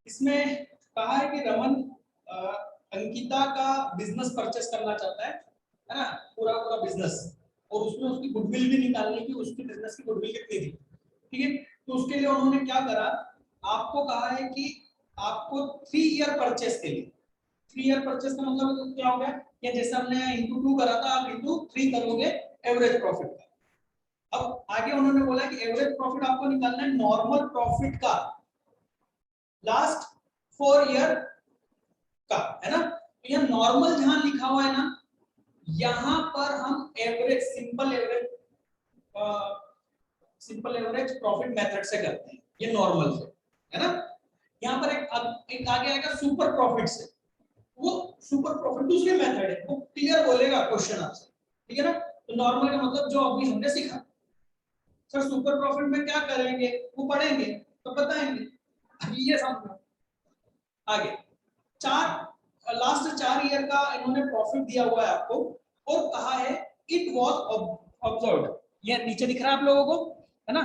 A: इसमें कहा है कि रमन अंकिता का बिजनेस परचेस करना चाहता है ना? पूरा पूरा बिजनेस, और उसमें उसकी गुडविल भी निकालनी थी, उसकी बिजनेस की गुडविल कितनी थी, ठीक है? तो उसके लिए उन्होंने क्या करा, आपको कहा है कि आपको 3 ईयर परचेस के लिए, 3 ईयर परचेस का मतलब क्या हो गया? ये जैसे हमने इनटू 2 करा था, आप इनटू 3 करोगे एवरेज प्रॉफिट का। अब आगे उन्होंने बोला कि एवरेज प्रॉफिट आपको निकालना है नॉर्मल प्रॉफिट का लास्ट 4 ईयर का, है ना? तो यह नॉर्मल जहां लिखा हुआ है ना, यहां पर हम average, simple average profit method से करते हैं, ये नॉर्मल से, है ना? यहां पर एक आगे आएगा सुपर प्रॉफिट से, वो सुपर प्रॉफिट दूसरी मेथड है, वो क्लियर बोलेगा क्वेश्चन आपसे, ठीक है ना? तो नॉर्मल का मतलब जो अभी हमने सीखा। सर सुपर प्रॉफिट में क्या करेंगे, वो पढ़ेंगे तो बताएंगे, अभी ये समझो। आगे लास्ट 4 ईयर का इन्होंने प्रॉफिट दिया हुआ है आपको, और कहा है इट वाज ऑब्जर्व्ड, ये नीचे दिख रहा है आप लोगों को, है ना?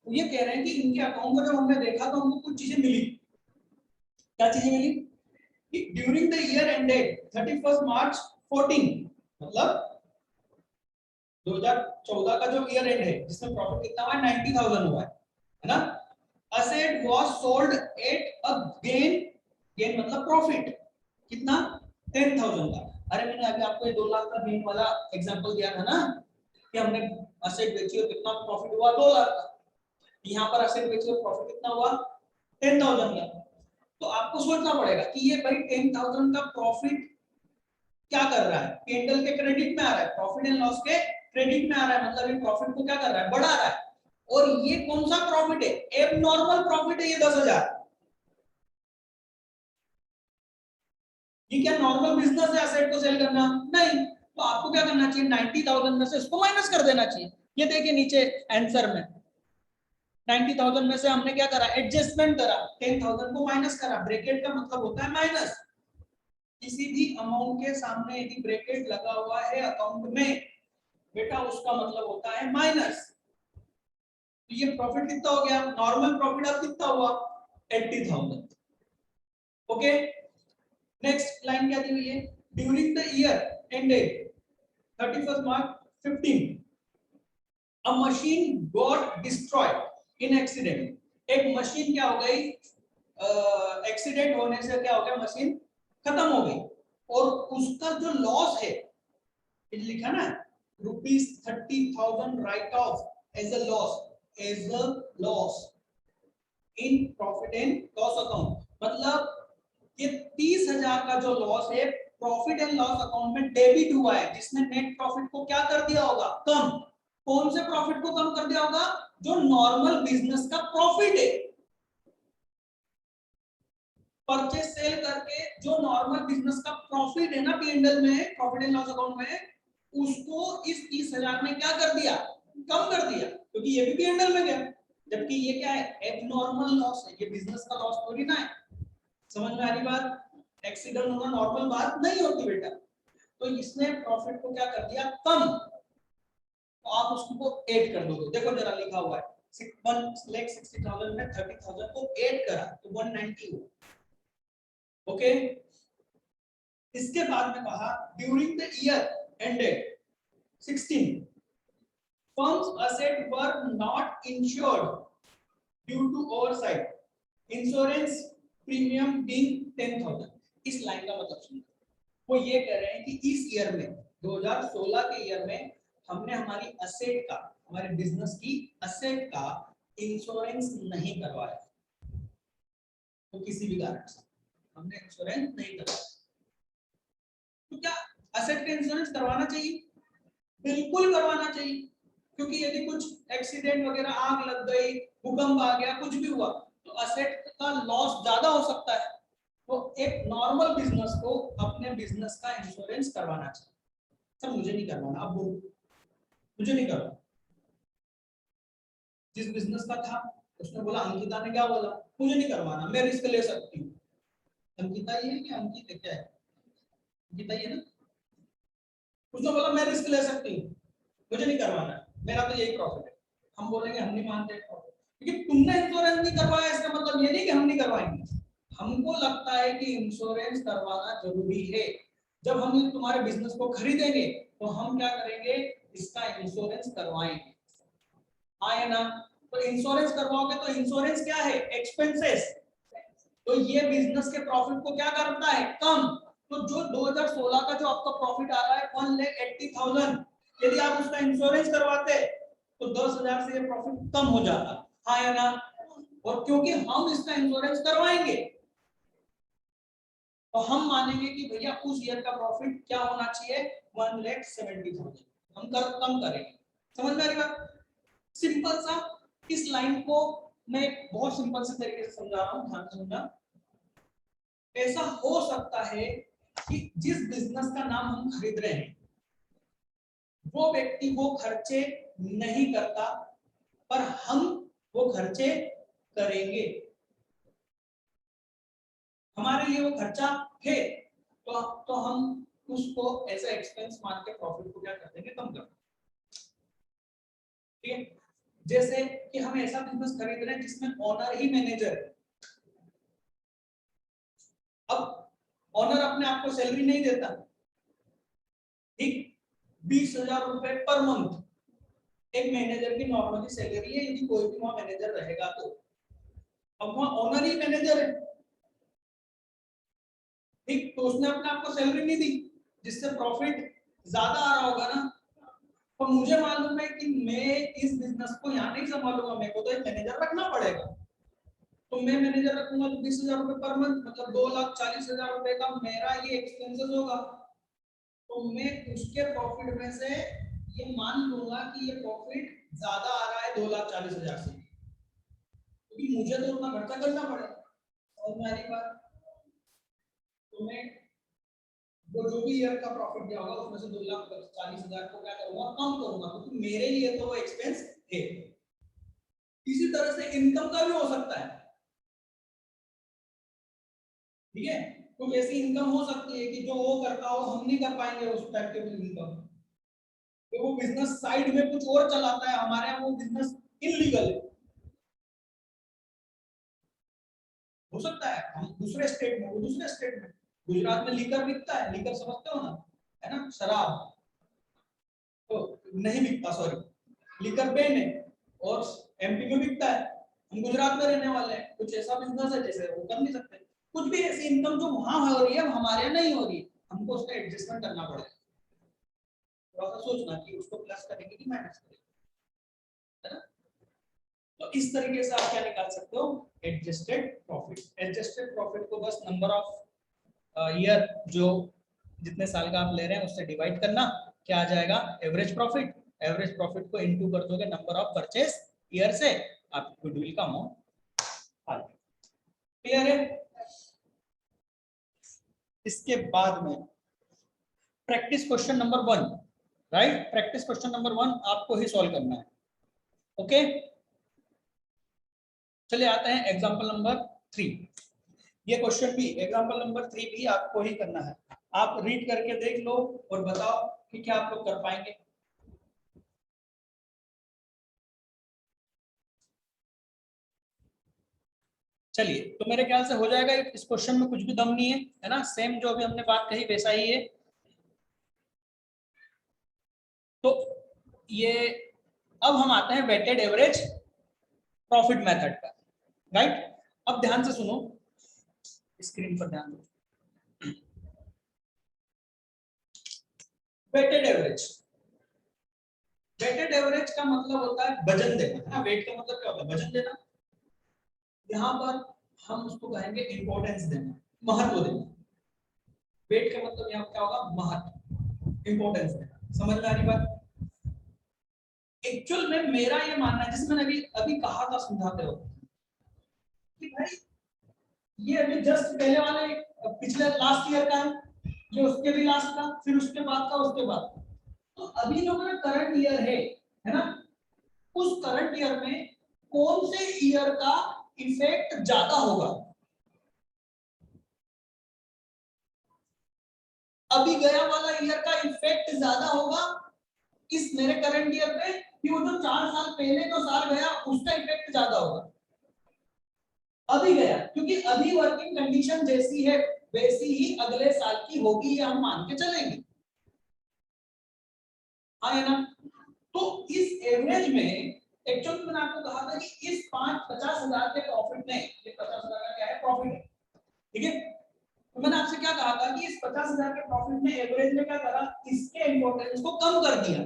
A: तो ये कह रहे हैं कि इनके अकाउंट में जब हमने देखा तो हमको कुछ चीजें मिली। क्या चीजें मिली? कि ड्यूरिंग द ईयर एंडेड 31 मार्च 14, मतलब 2014 का जो ईयर एंड है, जिसमें प्रॉफिट कितना हुआ है? 90,000 हुआ है ना? Asset was sold at a gain, gain मतलब प्रॉफिट, कितना? 10,000 का। अरे मैंने अभी आपको ये 2 लाख का गेन वाला एग्जांपल दिया था ना, कि हमने असेट बेची और कितना प्रॉफिट हुआ? 2 लाख का। यहाँ पर असेट बेची और प्रॉफिट कितना हुआ? 10,000 का। तो आपको सोचना पड़ेगा कि ये भाई 10,000 का प्रॉफिट क्या कर रहा है? P&L के क्रेडिट में आ रहा है, प्रॉफिट एंड लॉस के क्रेडिट में आ रहा है, मतलब ये प्रॉफिट को क्या कर रहा है? बढ़ा रहा है। और ये कौन सा प्रॉफिट है? एबनॉर्मल प्रॉफिट है ये 10,000। ये क्या नॉर्मल बिजनेस है एसेट को सेल करना? नहीं। तो आपको क्या करना चाहिए? 90,000 में से इसको माइनस कर देना चाहिए। ये देखिए नीचे आंसर में 90,000 में से हमने क्या करा? एडजस्टमेंट करा, 10,000 को माइनस करा। ब्रैकेट का मतलब होता है माइनस। किसी भी अमाउंट के सामने यदि ब्रैकेट लगा हुआ है अकाउंट में बेटा उसका मतलब होता है माइनस। तो ये प्रॉफिट कितना हो गया, नॉर्मल प्रॉफिट अब कितना हुआ 80,000। ओके, नेक्स्ट लाइन क्या दी हुई है, during the year ended 31st March 15 a machine got destroyed in accident। एक मशीन क्या हो गई, एक्सीडेंट होने से क्या हो गया, मशीन खत्म हो गई और उसका जो लॉस है लिखा ना ₹30,000 write off as a loss in profit and loss account. मतलब ये 30,000 का जो लॉस है प्रॉफिट एंड लॉस अकाउंट में डेबिट हुआ है, जिसने नेट प्रॉफिट को क्या कर दिया होगा, कम। कौन से प्रॉफिट को कम कर दिया होगा, जो नॉर्मल बिजनेस का प्रॉफिट है। परचेज सेल करके जो नॉर्मल बिजनेस का प्रॉफिट है ना पी&एल में, प्रॉफिट एंड लॉस अकाउंट में, उसको इस 30,000 में क्या कर दिया, कम कर दिया, क्योंकि ये भी पी&एल में गया। जबकि ये क्या है, एबनॉर्मल लॉस है, ये बिजनेस का लॉस थोड़ी ना है। समझ में आ रही बात, एक्सीडेंट होना नॉर्मल बात नहीं होती बेटा। तो इसने प्रॉफिट को क्या कर दिया, कम। तो आप उसको ऐड कर दोगे, देखो जरा लिखा हुआ है 1,60,000 में 30,000 को ऐड करा तो 190 हुआ। ओके, इसके बाद में कहा during the year ended 16 firms asset were not insured due to oversight, insurance premium being 10,000। इस लाइन का मतलब सुनिए, वो ये कह रहे हैं कि इस ईयर में 2016 के ईयर में हमने हमारी असेट का, हमारे बिजनेस की असेट का इंश्योरेंस नहीं करवाया। तो किसी भी कारण से हमने इंश्योरेंस नहीं करवाया, तो क्या असेट का इंश्योरेंस करवाना चाहिए, बिल्कुल करवाना चाहिए। क्योंकि यदि कुछ एक्सीडेंट वगैरह, आग लग गई, भूकंप आ गया, कुछ भी हुआ तो असेट का लॉस ज्यादा हो सकता है। तो एक नॉर्मल बिजनेस को अपने बिजनेस का इंश्योरेंस करवाना चाहिए। सर मुझे नहीं करवाना, अब बोलो, मुझे नहीं करवाना। जिस बिजनेस का था उसने बोला, अंकिता ने क्या बोला, मुझे नहीं करवाना, मैं रिस्क ले सकती हूँ। अंकिता ये है कि अंकित क्या है, अंकिता ये ना, उसने बोला मैं रिस्क ले सकती हूँ, मुझे नहीं करवाना, मेरा तो यही प्रॉफिट है। हम बोलेंगे हम नहीं मानते, क्योंकि तुमने इंश्योरेंस नहीं करवाया इसका मतलब ये नहीं कि हम नहीं करवाएंगे। हमको लगता है कि इंश्योरेंस करवाना जरूरी है। जब हम तुम्हारे बिजनेस को खरीदेंगे तो हम क्या करेंगे, इसका इंश्योरेंस करवाएंगे। आए ना, तो इंश्योरेंस करवाओगे तो इंश्योरेंस क्या है, एक्सपेंसेस। तो ये बिजनेस के प्रॉफिट को क्या करता है, कम। तो जो 2016 का जो आपका प्रॉफिट आ रहा है 1,80,000, यदि आप उसका इंश्योरेंस करवाते तो 10,000 से ये प्रॉफिट कम हो जाता। हाँ या ना, और क्योंकि हम इसका इंश्योरेंस करवाएंगे तो हम मानेंगे कि भैया उस ईयर का प्रॉफिट क्या होना चाहिए, 1,70,000, हम कम करेंगे। समझ में आ रही बात, सिंपल सा। इस लाइन को मैं बहुत सिंपल से तरीके से समझा रहा हूं, ध्यान से समझना। ऐसा हो सकता है कि जिस बिजनेस का नाम हम खरीद रहे हैं वो व्यक्ति वो खर्चे नहीं करता, पर हम वो खर्चे करेंगे, हमारे लिए वो खर्चा है, तो हम उसको ऐसा एक्सपेंस मान के प्रॉफिट को क्या कर देंगे, कम कर देंगे। ठीक है, जैसे कि हम ऐसा बिजनेस खरीद रहे हैं जिसमें ओनर ही मैनेजर है। अब ओनर अपने आप को सैलरी नहीं देता, ठीक, 20,000 रुपए पर मंथ एक मैनेजर की नॉर्मली सैलरी है, यदि कोई भी वहां मैनेजर रहेगा तो। अब वहां ओनर ही मैनेजर है, ठीक, तो उसने अपने आप को सैलरी नहीं दी, जिससे प्रॉफिट ज्यादा आ रहा होगा ना। तो मुझे मालूम है कि मैं इस बिजनेस को यहाँ नहीं संभालूंगा, मेरे को तो एक मैनेजर रखना पड़ेगा। तो मैं मैनेजर रखूंगा तो 20,000 रुपए पर मंथ, मतलब 2,40,000 रुपए का मेरा ये एक्सपेंसेस होगा। तो मैं उसके प्रॉफिट में से ये मान लूंगा कि ये प्रॉफिट ज्यादा आ रहा है 2,40,000 से, क्योंकि मुझे तो उतना खर्चा करना पड़ेगा। और मेरी बात, तो मैं वो जो भी ईयर का प्रॉफिट दिया होगा उसमें से 2,40,000 को क्या करूंगा, कम करूंगा, क्योंकि मेरे लिए तो वो एक्सपेंस है। इसी तरह से इनकम का भी हो सकता है, ठीक है। कुछ ऐसी इनकम हो सकती है कि जो वो करता हो हम नहीं कर पाएंगे उस टाइप की इनकम, तो वो बिजनेस साइड में कुछ और चलाता है, हमारे यहाँ वो बिजनेस इलीगल है। हो सकता है हम दूसरे स्टेट में, वो दूसरे स्टेट में, गुजरात में लीकर बिकता है, लीकर समझते हो ना, है ना, शराब, तो नहीं बिकता, सॉरी, लीकर बैन है, और एमपी में बिकता है, हम गुजरात में रहने वाले हैं, कुछ ऐसा बिजनेस है जैसे वो कर नहीं सकते, कुछ भी ऐसी इनकम जो वहां हो रही है हमारे यहाँ नहीं हो रही है, हमको उसका एडजस्टमेंट करना पड़ेगा, थोड़ा सा सोचना कि उसको प्लस करेंगे कि माइनस करेंगे, है ना। तो इस तरीके से आप क्या निकाल सकते हो, एडजस्टेड प्रॉफिट। एडजस्टेड प्रॉफिट को बस नंबर ऑफ ईयर, जो जितने साल का आप ले रहे हैं उससे डिवाइड करना, क्या आ जाएगा, एवरेज प्रॉफिट। एवरेज प्रॉफिट को इनटू कर दोगे नंबर ऑफ परचेज ईयर से, आप गुडविल का अमाउंट आ जाएगा। क्लियर है। इसके बाद में practice question number 1, right, practice question number 1 आपको ही सॉल्व करना है। ओके, चलिए आते हैं एग्जांपल नंबर 3। ये क्वेश्चन भी, एग्जांपल नंबर 3 भी आपको ही करना है। आप रीड करके देख लो और बताओ कि क्या आप लोग कर पाएंगे। चलिए, तो मेरे ख्याल से हो जाएगा, इस क्वेश्चन में कुछ भी दम नहीं है ना, सेम जो अभी हमने बात कही वैसा ही है। तो ये, अब हम आते हैं वेटेड एवरेज प्रॉफिट मेथड पर, राइट। अब ध्यान से सुनो, स्क्रीन पर ध्यान दो। वेटेड एवरेज, वेटेड एवरेज का मतलब होता है वजन देना, है ना। वेट का मतलब क्या होता है, वजन देना। यहाँ पर हम उसको कहेंगे इंपॉर्टेंस देना, महत्व देना। वेट का मतलब यहाँ क्या होगा, महत्व, इंपॉर्टेंस देना। समझ में आ रही बात। एक्चुअल में मेरा ये मानना है, जिसमें मैंने अभी अभी कहा था समझाते हो, कि भाई ये अभी जस्ट पहले वाले पिछले लास्ट ईयर का है, ये उसके भी लास्ट का, फिर उसके बाद का, उसके बाद का। तो अभी जो मेरा करंट ईयर है ना, उस करंट ईयर में कौन से ईयर का इफेक्ट ज्यादा होगा। अभी गया वाला ईयर का इफेक्ट ज्यादा होगा इस मेरे करंट ईयर पे, कि वो जो 4 साल पहले जो साल गया उसका इफेक्ट ज्यादा होगा अभी गया, क्योंकि अभी वर्किंग कंडीशन जैसी है वैसी ही अगले साल की होगी, ये हम मान के चलेंगे, हाँ है ना। तो इस एवरेज में एक्चुअली मैंने आपको कहा था कि इस 50,000 के प्रॉफिट में, ये 50,000 का क्या है, प्रॉफिट है, ठीक है। तो मैंने आपसे क्या कहा था कि इस 50,000 के प्रॉफिट में एवरेज में क्या करा, इसके इंपॉर्टेंस को कम कर दिया,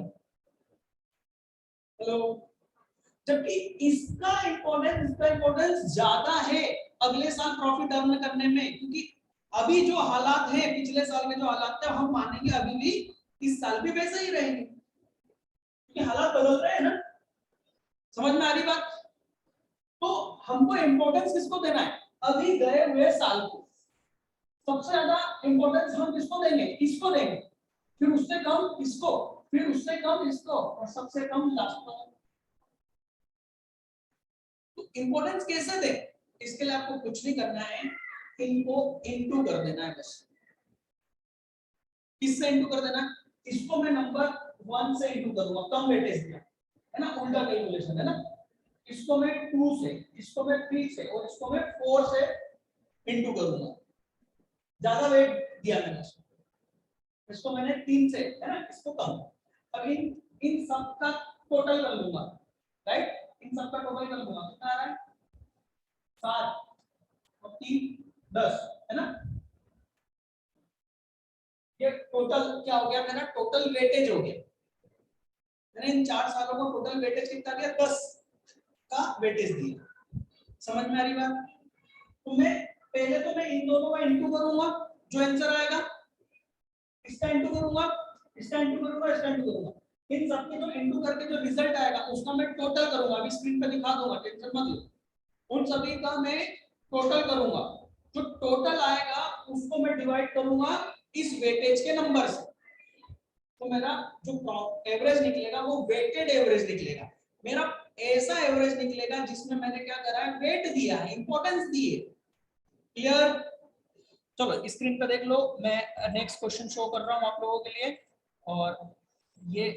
A: हेलो, जबकि इसका इंपॉर्टेंस ज्यादा है अगले साल प्रॉफिट अर्न करने में, क्योंकि अभी जो हालात है, पिछले साल के जो हालात थे, हम मानेंगे अभी भी इस साल भी वैसे ही रहेंगे, क्योंकि हालात बदल रहे हैं ना। समझ में आ रही बात। तो हमको इंपॉर्टेंस किसको देना है, अभी गए हुए साल को। सबसे ज्यादा इंपॉर्टेंस हम किसको देंगे, इसको देंगे, फिर उससे कम इसको, फिर उससे कम इसको, और सबसे कम लास्ट को। तो इंपॉर्टेंस कैसे दें, इसके लिए आपको कुछ नहीं करना है, इनको इनटू कर देना है बस। किससे इनटू कर देना, इसको मैं नंबर 1 से इनटू करूंगा, कम वेटेज दिया है ना, उल्टा कैलकुलेशन है ना। इसको मैं 2 से, इसको मैं 3 से, और इसको मैं 4 से इनटू करूंगा, ज्यादा वेट दिया मैंने इसको मैंने 3 से, है ना, इसको कम। अब इन सब का टोटल कर लूंगा, राइट, इन सब का टोटल कर लूंगा, कितना आ रहा है, 7 और 3 10, है ना। ये टोटल क्या हो गया, मेरा टोटल वेटेज हो गया, मैंने इन 4 सालों का टोटल वेटेज कितना दिया, 10 का वेटेज दिया। समझ में आ रही बात। तो मैं पहले तो मैं इन दोनों का इनटू करूंगा, जो आंसर आएगा इसका इनटू करूंगा, इसका इनटू करूंगा, इसका इनटू करूंगा, इन सब के जो इनटू करके जो रिजल्ट आएगा उसका मैं टोटल करूंगा, अभी स्क्रीन पे दिखा दूंगा, टेंशन मत लो। उन सभी का मैं टोटल करूंगा, जो टोटल आएगा उसको मैं डिवाइड करूंगा इस वेटेज के नंबर से, तो मेरा जो एवरेज निकलेगा वो वेटेड एवरेज निकलेगा। मेरा ऐसा एवरेज निकलेगा जिसमें मैंने क्या करा है, वेट दिया है, इंपॉर्टेंस दी है। क्लियर। चलो स्क्रीन पे देख लो, मैं नेक्स्ट क्वेश्चन शो कर रहा हूँ आप लोगों के लिए। और ये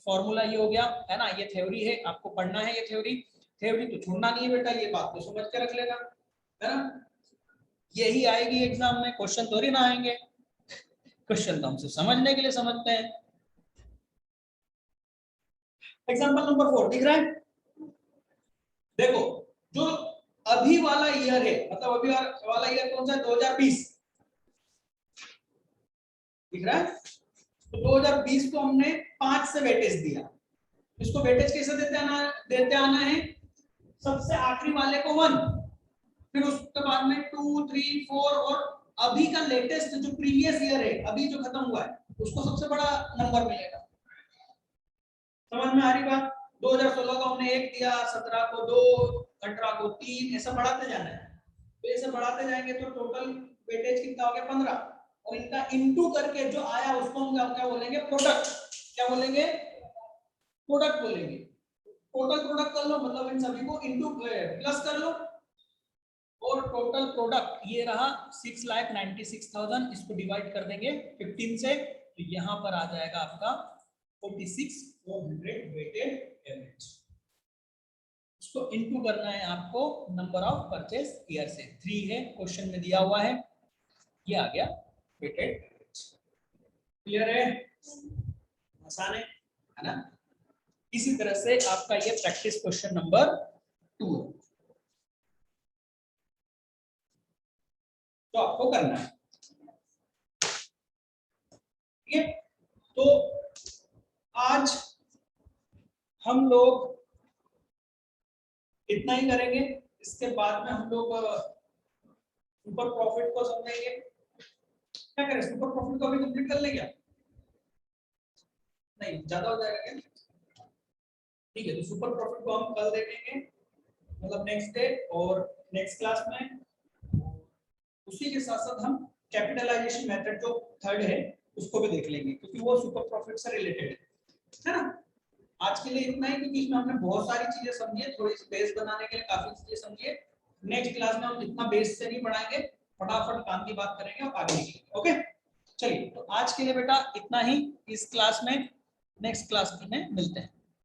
A: फॉर्मूला ये हो गया है ना, ये थ्योरी है, आपको पढ़ना है ये थ्योरी। थ्योरी तो छोड़ना नहीं है बेटा, ये बात तो समझ के रख लेना, है ना। यही आएगी एग्जाम में, क्वेश्चन थोड़ी ना आएंगे, क्वेश्चन तो हम सिर्फ समझने के लिए समझते हैं। एग्जाम्पल नंबर 4 दिख रहा है, देखो जो अभी वाला ईयर है, मतलब अभी वाला ईयर कौन सा है, 2020 दिख रहा है। तो 2020 को हमने 5 से वेटेज दिया, इसको वेटेज कैसे देते आना है, सबसे आखिरी वाले को 1, फिर उसके बाद में 2 3 4 और अभी का लेटेस्ट जो प्रीवियस ईयर है, अभी जो खत्म हुआ है, उसको सबसे बड़ा नंबर मिलेगा। समझ में आ रही बात। 2016 को हमने 1 दिया, 17 को 2, 18 को 3, ऐसा बढ़ाते जाना है। तो ऐसे बढ़ाते जाएंगे तो टोटल वेटेज कितना हो गया, 15, और इनका इनटू करके जो आया उसको हम क्या बोलेंगे, प्रोडक्ट। क्या बोलेंगे, प्रोडक्ट बोलेंगे। टोटल प्रोडक्ट कर लो, मतलब इन सभी को इनटू प्लस कर लो, और टोटल प्रोडक्ट ये रहा 6,96,000। इसको डिवाइड कर देंगे 15 से, तो यहाँ पर आ जाएगा आपका 46,400 वेटेड एवरेज। इसको इनटू करना है आपको नंबर ऑफ परचेज ईयर से, 3 है क्वेश्चन में दिया हुआ है, ये आ गया वेटेड एवरेज। क्लियर है, आसान है ना। इसी तरह से आपका ये प्रैक्टिस क्वेश्चन नंबर 2 है, तो आपको करना है, ठीक है। तो आज हम लोग इतना ही करेंगे, इसके बाद में हम लोग सुपर प्रॉफिट को समझेंगे। क्या करें, सुपर प्रॉफिट को अभी कंप्लीट कर लेंगे, नहीं ज्यादा हो जाएगा क्या, ठीक है। तो सुपर प्रॉफिट को हम कल देखेंगे, मतलब नेक्स्ट डे और नेक्स्ट क्लास में। उसी के साथ साथ हम कैपिटलाइजेशन मेथड जो थर्ड है उसको भी देख लेंगे, क्योंकि वो सुपर प्रॉफिट से रिलेटेड है ना। आज के लिए इतना ही, क्योंकि इसमें हमने बहुत सारी चीजें समझी है, थोड़ी सी बेस बनाने के लिए काफी चीजें समझी है। नेक्स्ट क्लास में हम इतना बेस से नहीं पढ़ाएंगे, फटाफट काम की बात करेंगे और आगे निकलेंगे। ओके चलिए, तो आज के लिए बेटा इतना ही इस क्लास में, नेक्स्ट क्लास में मिलते हैं।